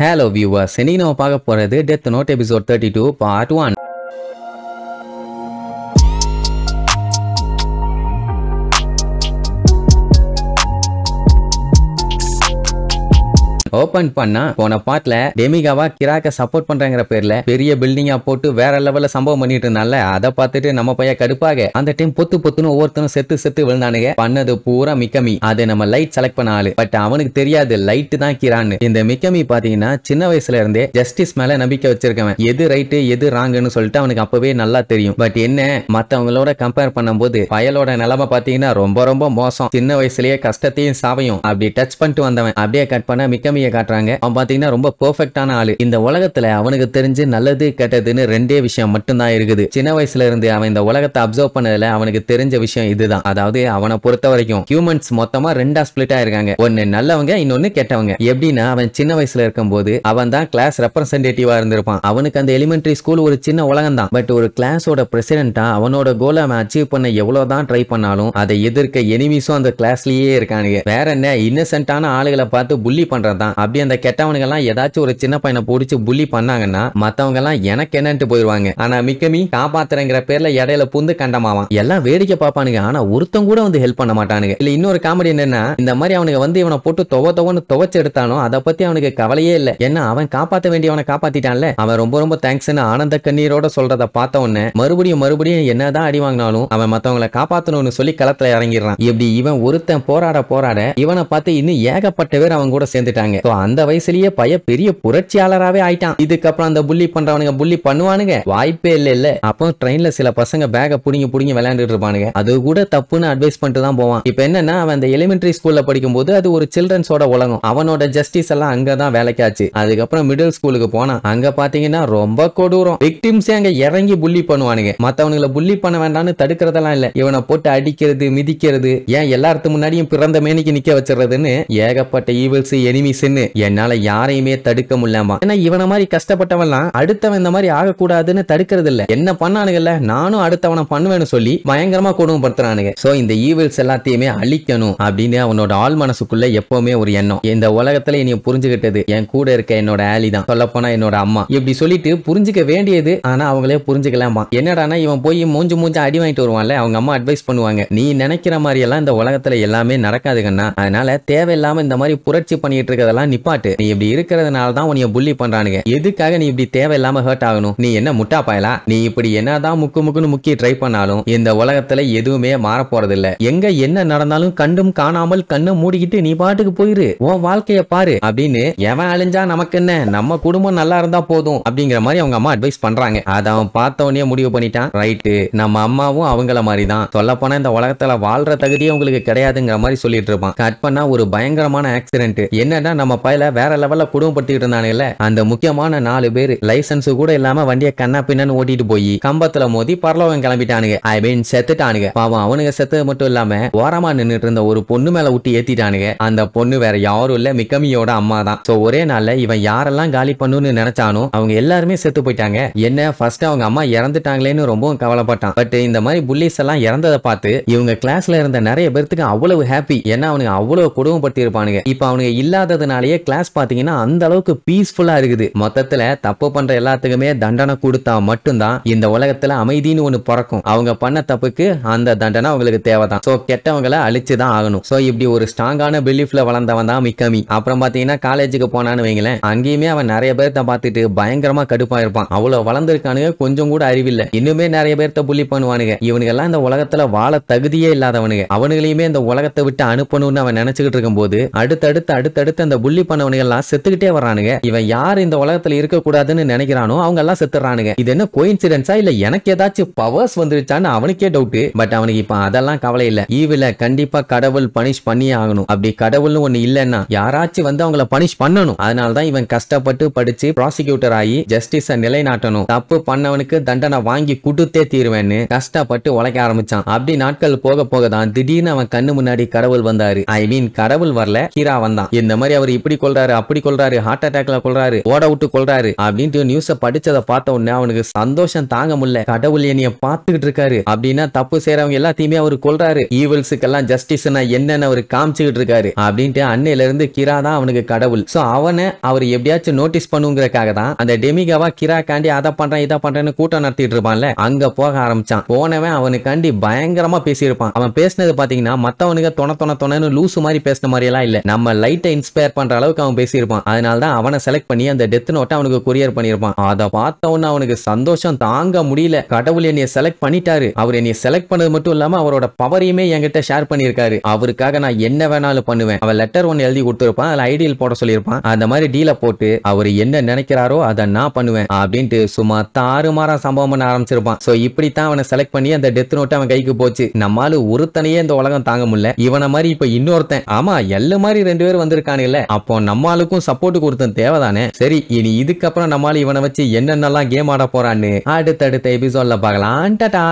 Hello viewers, இன்னைக்கு நம்ம பார்க்க போறது Death Note episode 32 part 1. Open பண்ணா போன பார்ட்ல டெமிகாவா கிராக்க சப்போர்ட் பண்றங்கிற பேர்ல பெரிய பில்டிங்கா போட்டு வேற லெவல்ல சம்பவம் பண்ணிட்டு இருந்தால அதை பார்த்துட்டு நம்ம பையன் கடுப்பாக அந்த டைம் பொத்துன்னு ஒவ்வொருத்தரும் செத்து விழுந்தானுங்க. பண்ணது பூரா மிக்கமி. அது நம்ம லைட் செலக்ட் பண்ண ஆளு. பட் அவனுக்கு தெரியாது லைட் தான் கிரான்னு. இந்த மிக்கமி பாத்தீங்கன்னா சின்ன வயசுல இருந்தே ஜஸ்டிஸ் மேல நம்பிக்கை வச்சிருக்கவன். எது ரைட்டு எது ராங்குன்னு சொல்லிட்டு அவனுக்கு அப்பவே நல்லா தெரியும். பட் என்ன மத்தவங்களோட கம்பேர் பண்ணும்போது பயலோட நிலைமை பாத்தீங்கன்னா ரொம்ப மோசம். சின்ன வயசுலயே கஷ்டத்தையும் சாவையும் அப்படி டச் பண்ணிட்டு வந்தவன். அப்படியே கட் பண்ண மிக்கமி காட்டுறாங்க. அவன் பாத்தீங்கன்னா ரொம்ப பெர்ஃபெக்ட்டான ஆளு. இந்த உலகத்துல அவனுக்கு தெரிஞ்சு நல்லது கெட்டதுன்னு ரெண்டே விஷயம் மட்டும் தான் இருக்குது. சின்ன வயசுல இருந்து அவன் இந்த உலகத்தை அப்சர்வ் பண்ணதுல அவனுக்கு தெரிஞ்ச விஷயம் இதுதான். அதாவது அவனை பொறுத்த வரைக்கும் ஹியூமன்ஸ் மொத்தமா ரெண்டா ஸ்பிளிட் ஆயிருக்காங்க. ஒன்னு நல்லவங்க, இன்னொன்னு கெட்டவங்க. எப்படின்னா அவன் சின்ன வயசுல இருக்கும்போது அவன் தான் கிளாஸ் ரெப்ரசன்டேட்டிவா இருந்திருப்பான். அவனுக்கு அந்த எலிமெண்டரி ஸ்கூல் ஒரு சின்ன உலகம் தான். பட் ஒரு கிளாஸோட பிரசிடென்ட்டா அவனோட கோலை அவன் அச்சீவ் பண்ண எவ்வளவுதான் ட்ரை பண்ணாலும் அதை எதிர்க்க எனிமீஸும் அந்த கிளாஸ்லயே இருக்கானுங்க. வேற என்ன இன்னசென்ட்டான ஆளுகளை பார்த்து புள்ளி பண்றதுதான். அப்படி அந்த கெட்டவனுங்க எல்லாம் ஏதாச்சும் ஒரு சின்ன பையனை பிடிச்சி புள்ளி பண்ணாங்கன்னா மத்தவங்க எல்லாம் எனக்கு என்னன்ட்டு போயிருவாங்க. ஆனா மிக்கமி காப்பாத்துறங்கிற பேர்ல இடையில புந்து கண்டமாவான். எல்லாம் வேடிக்கை பாப்பானுங்க. ஆனா ஒருத்தன் கூட வந்து ஹெல்ப் பண்ண மாட்டானுங்க. இல்ல இன்னொரு காமெடி என்னன்னா இந்த மாதிரி அவனுக்கு வந்து இவனை போட்டு துவன்னு துவச்சு எடுத்தானோ அதை பத்தி அவனுக்கு கவலையே இல்ல. ஏன்னா அவன் காப்பாத்த வேண்டியவனை காப்பாத்திட்டான்ல. அவன் ரொம்ப தேங்க்ஸ்ன்னு ஆனந்த கண்ணீரோட சொல்றத பார்த்த உடனே மறுபடியும் என்னதான் அடி வாங்கினாலும் அவன் மத்தவங்களை காப்பாத்தணும்னு சொல்லி களத்துல இறங்கிடுறான். இப்படி இவன் ஒருத்தன் போராட இவனை பார்த்து இன்னும் ஏகப்பட்ட பேர் அவன் கூட சேர்ந்துட்டாங்க. அந்த வயசுலயே பெரிய புரட்சியாளராவே ஆயிட்டான். இதுக்கப்புறம் அந்த புள்ளி பண்றவனுங்க புள்ளி பண்ணுவானுங்க வாய்ப்பே இல்ல. அப்போ ட்ரெயின்ல சில பசங்க பேக புடிங்கி விளையாண்டுட்டு இருப்பானுங்க. அது கூட தப்புன்னு அட்வைஸ் பண்ணிட்டு தான் போவான். இப்ப என்னன்னா அவன் அந்த எலிமெண்டரி ஸ்கூல்ல படிக்கும் போது அது ஒரு சில்ட்ரன்ஸோட உலகம். அவனோட ஜஸ்டிஸ் எல்லாம் அங்கதான் வேலைக்காச்சு. அதுக்கப்புறம் மிடில் ஸ்கூலுக்கு போனா அங்க பாத்தீங்கன்னா ரொம்ப கொடூரம். விக்டிம்ஸே அங்க இறங்கி புள்ளி பண்ணுவானுங்க. மத்தவனுங்களை புள்ளி பண்ண வேண்டாம்னு தடுக்கிறதெல்லாம் இல்ல. இவனை போட்டு அடிக்கிறது மிதிக்கிறது ஏன் எல்லாத்துக்கு முன்னாடியும் பிறந்த மேனிக்கு நிக்க வச்சிருதுன்னு ஏகப்பட்ட ஈவில்ஸ் எனிமீஸ்ன்னு என்னால யாரையுமே தடுக்க முடியாம. ஏன்னா இவனை மாதிரி கஷ்டப்பட்டவன்லாம் அடுத்தவன் இந்த மாதிரி ஆகக்கூடாதுன்னு தடுக்கிறது இல்ல. என்ன பண்ணானுங்கல்ல நானும் அடுத்தவனை பண்ணுவேன்னு சொல்லி பயங்கரமா கொடுமைப்படுத்துறானுங்க. சோ இந்த ஈவில்ஸ் எல்லாத்தையுமே அழிக்கணும் அப்படின்னு அவனோட ஆள் மனசுக்குள்ள எப்பவுமே ஒரு எண்ணம். இந்த உலகத்துல நீ புரிஞ்சுக்கிட்டது என் கூட இருக்க என்னோட ஆலி தான். சொல்ல போனா என்னோட அம்மா. இப்படி சொல்லிட்டு புரிஞ்சுக்க வேண்டியது ஆனா அவங்களே புரிஞ்சுக்கலாமா. என்னடானா இவன் போய் மூஞ்சு அடி வாங்கிட்டு வருவான்ல. அவங்க அம்மா அட்வைஸ் பண்ணுவாங்க நீ நினைக்கிற மாதிரி எல்லாம் இந்த உலகத்துல எல்லாமே நடக்காதுங்கன்னா அதனால தேவையில்லாம இந்த மாதிரி புரட்சி பண்ணிட்டு இருக்கிறதெல்லாம் நிப்பாட்டு. நீ இப்படி இருக்கிறதுனால தான் உன்னைய புள்ளி பண்றானுங்க. எதுக்காக நீ இப்படி தேவையில்லாம ஹர்ட் ஆகணும்? நீ என்ன முட்டா பயலா? நீ இப்படி என்னதான் முக்குன்னு முக்கி ட்ரை பண்ணாலும் இந்த உலகத்துல எதுவுமே மாற போறது இல்ல. எங்க என்ன நடந்தாலும் கண்டும் காணாமல் கண்ணை மூடிக்கிட்டு நீ பாட்டுக்கு போயிரு. உன் வாழ்க்கைய பாரு அப்படின்னு எவன் அழிஞ்சா நமக்கு என்ன, நம்ம குடும்பம் நல்லா இருந்தா போதும் அப்படிங்கிற மாதிரி அவங்க அம்மா அட்வைஸ் பண்றாங்க. அதை அவன் பார்த்த உடனே முடிவு பண்ணிட்டான். ரைட்டு நம்ம அம்மாவும் அவங்கள மாதிரி தான். சொல்ல போனா இந்த உலகத்துல வாழ்ற தகுதியே உங்களுக்கு கிடையாதுங்கிற மாதிரி சொல்லிட்டு இருப்பான். கட் பண்ணா ஒரு பயங்கரமான ஆக்சிடென்ட். என்னன்னா நம்ம பையல வேற லெவல்ல குடும்பப்படுத்திட்டு இருந்தானுங்கல்ல அந்த முக்கியமான 4 பேர் லைசன்ஸ் கூட இல்லாம வண்டியை கண்ணா பின்னு ஓட்டிட்டு போய் கம்பத்துல மோதி பரலோகம் கிளம்பிட்டானுங்க. ஐ மீன் செத்துட்டானுங்க. பாவம் அவனுங்க செத்தது மட்டும் இல்லாம ஓரமா நின்னுட்டு இருந்த ஒரு பொண்ணு மேல ஊட்டி ஏத்திட்டானுங்க. அந்த பொண்ணு வேற யாரும் இல்ல மிக்கமியோட அம்மா தான். சோ ஒரே நாள்ல இவன் யாரெல்லாம் காலி பண்ணுன்னு நினைச்சானோ அவங்க எல்லாருமே செத்து போயிட்டாங்க. என்ன ஃபர்ஸ்ட் அவங்க அம்மா இறந்துட்டாங்களேன்னு ரொம்பவும் கவலைப்பட்டான். பட் இந்த மாதிரி புள்ளிஸ் எல்லாம் இறந்ததை பார்த்து இவங்க கிளாஸ்ல இருந்த நிறைய பேருக்கு அவ்வளவு ஹாப்பி. ஏன்னா அவனுங்க அவ்வளவு குடும்பப்படுத்தி இருப்பானுங்க. இப்ப அவனுங்க இல்லாததுனாலேயே கிளாஸ் பாத்தீங்கன்னா அந்த அளவுக்கு பீஸ்ஃபுல்லா இருக்குது. மொத்தத்துல தப்பு பண்ற எல்லாத்துக்குமே தண்டனை கொடுத்தா மட்டும்தான் இந்த உலகத்துல அமைதின்னு ஒண்ணு பிறக்கும். அவங்க பண்ண தப்புக்கு அந்த தண்டனை அவங்களுக்கு தேவைதான். சோ கெட்டவங்களை அழிச்சுதான் ஆகணும். சோ இப்படி ஒரு ஸ்ட்ராங்கான பிலீஃப்ல வளர்ந்தவன் தான் மிக்கமி. அப்புறம் பாத்தீங்கன்னா காலேஜுக்கு போனான்னு வைங்களேன், அங்கேயுமே அவன் நிறைய பேர்த்த பார்த்துட்டு பயங்கரமா கடுப்பா இருப்பான். அவ்வளவு வளர்ந்துருக்கானுங்க, கொஞ்சம் கூட அறிவில்லை. இன்னுமே நிறைய பேர்த்த புள்ளி பண்ணுவானுங்க. இவனுங்க எல்லாம் இந்த உலகத்துல வாழ தகுதியே இல்லாதவனுங்க. அவனுங்களையுமே இந்த உலகத்தை விட்டு அனுப்பணும்னு அவன் நினைச்சுக்கிட்டு இருக்கும் போது அடுத்தடுத்து அந்த புள்ளி பண்ணவனுங்க எல்லாம் செத்துக்கிட்டே வரானுங்க. இவன் யார் இந்த உலகத்துல இருக்க கூடாதுன்னு நினைக்கிறானோ அவங்க எல்லாம் செத்துறானுங்க. இது என்ன கோயின்சிடென்ஸா இல்ல எனக்கு ஏதாச்சும் பவர்ஸ் வந்துருச்சான்னு அவனுக்கே டவுட். பட் அவனுக்கு இப்ப அதெல்லாம் கவலை இல்ல. ஈவில கண்டிப்பா கடவுள் பனிஷ் பண்ணியே ஆகணும். அப்படி கடவுள்னு ஒண்ணு இல்லன்னா யாராச்சும் வந்து அவங்கள பனிஷ் பண்ணணும். அதனாலதான் இவன் கஷ்டப்பட்டு படிச்சு ப்ராசிக்யூட்டர் ஆகி ஜஸ்டிஸ நிலைநாட்டணும். தப்பு பண்ணவனுக்கு தண்டனை வாங்கி கொடுத்தே தீருவேன்னு கஷ்டப்பட்டு உழைக்க ஆரம்பிச்சான். அப்படி நாட்கள் போக தான் திடீர்னு அவன் கண்ணு முன்னாடி கடவுள் வந்தாரு. ஐ மீன் கடவுள் வரல, ஹீரா வந்தான். இந்த மாதிரி அவர் இப்படி கொல்றாரு அப்படி கொல்றாரு ஹார்ட் அட்டாக்ல கொல்றாரு ஓட விட்டு கொல்றாரு அப்படின்ட்டு நியூஸ படிச்சதை பார்த்த உடனே அவனுக்கு சந்தோஷம் தாங்க முடியல. கடவுள் என்னைய பார்த்துக்கிட்டு இருக்காரு அப்படின்னா தப்பு செய்யறவங்க எல்லாத்தையுமே அவர் கொல்றாரு, ஈவல்ஸுக்கெல்லாம் ஜஸ்டிஸ்னா என்னன்னு அவர் காமிச்சுக்கிட்டு இருக்காரு அப்படின்ட்டு அன்னையில இருந்து கிரா தான் அவனுக்கு கடவுள். சோ அவனை அவர் எப்படியாச்சும் நோட்டீஸ் பண்ணுங்கிறதுக்காக தான் அந்த டெமிகாவா கிரா காண்டி அதை பண்றேன் இதை பண்றேன்னு கூட்டம் நடத்திட்டு இருப்பான்ல, அங்க போக ஆரம்பிச்சான். போனவன் அவனுக்காண்டி பயங்கரமா பேசியிருப்பான். அவன் பேசினது பாத்தீங்கன்னா மத்தவனுக்கு தொண லூசு மாதிரி பேசின மாதிரி எல்லாம் இல்ல, நம்ம லைட்டை இன்ஸ்பயர் பண்ற அளவுக்கு அவன் பேசியிருப்பான். அதனால தான் அவனை செலக்ட் பண்ணி அந்த டெத் நோட்டை அவனுக்கு கொரியர் பண்ணிருப்பான். அதை பார்த்த உடனே அவனுக்கு சந்தோஷம் தாங்க முடியல. கடவுள் என்னைய செலக்ட் பண்ணிட்டாரு, அவர் என்னைய செலக்ட் பண்ணது மட்டும் இல்லாம அவரோட பவரையுமே என்கிட்ட ஷேர் பண்ணிருக்காரு, அவருக்காக நான் என்ன வேணாலும் பண்ணுவேன். அவன் லெட்டர் ஒன்னு எழுதி கொடுத்திருப்பான், அதுல ஐடியல் போட சொல்லியிருப்பான். அந்த மாதிரி டீல போட்டு அவர் என்ன நினைக்கிறாரோ அதை நான் பண்ணுவேன் அப்படின்ட்டு சும்மா தாறுமாறா சம்பவம் பண்ண ஆரம்பிச்சிருப்பான். சோ இப்படித்தான் அவனை செலக்ட் பண்ணி அந்த டெத் நோட் அவன் கைக்கு போச்சு. நம்மால ஒருத்தனையே இந்த உலகம் தாங்க முடியல, இவனை மாதிரி இப்ப இன்னொருத்தன், ஆமா எல்ல மாதிரி 2 பேர் வந்திருக்கானுல்ல, அப்போ நம்மளுக்கும் சப்போர்ட் கொடுத்தன் தேவைதானே. சரி இனி இதுக்கப்புறம் நம்மால இவனை வச்சு என்னென்னலாம் கேம் ஆட போறான்னு அடுத்தடுத்த எபிசோட்ல பார்க்கலாம். டாடா.